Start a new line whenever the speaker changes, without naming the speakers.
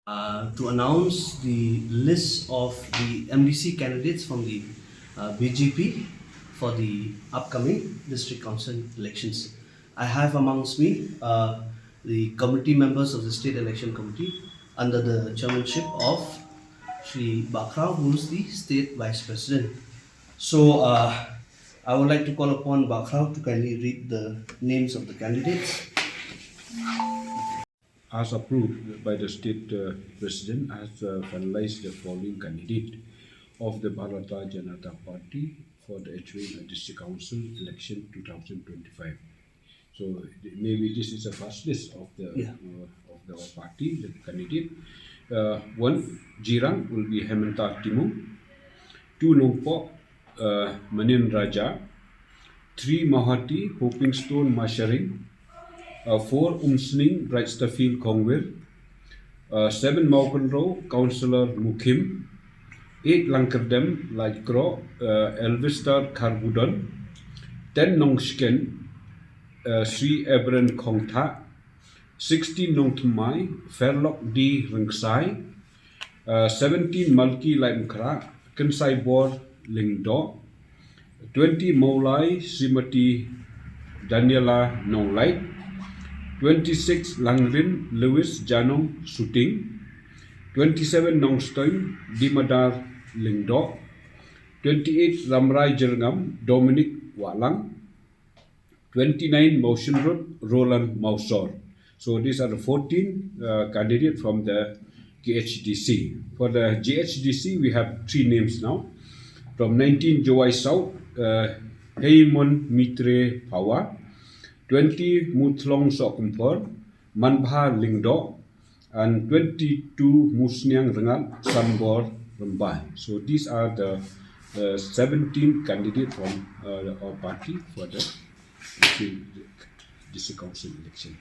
To announce the list of the MDC candidates from the BJP for the upcoming district council elections. I have amongst me the committee members of the state election committee under the chairmanship of Shri Bakrao, who is the state vice president. So I would like to call upon Bakrao to kindly read the names of the candidates.
As approved by the state president, I have finalized the following candidate of the Bharatiya Janata Party for the HADC District Council election 2025. So maybe this is the first list of the party, the candidate. One, Jirang will be Hemanta Timung. Two, Nongpok Manin Raja. Three, Mahati Hoping Stone Masharing. 4, Umsning Brightstafield Kongwir. 7, Maukenro Councillor Mukim. 8, Lankerdem Lightcro Elvistar Karbudon. 10, Nongsken Sri Ebren Kongta. 16, Nongtumai Fairlock D Ringsai. 17, Malki Laimkra Kensai Bor Lingdo. 20, Maulai Srimati Daniela Nonglait. 26, Langrin Lewis Janong Shooting. 27, Nongstoin Dimadar Lingdo. 28, Ramrai Jerngam Dominic Walang. 29, Motion Road Roland Mausor. So these are the 14 candidates from the KHDC. For the JHDC, we have 3 names now. From 19, Jowai South, Heimon Mitre Pawa. 20, Mutlong Sokumpur, Manbha Lingdo, and 22, Musnyang Rengat Sambor Rembai. So these are the 17 candidates from our party for the district council election.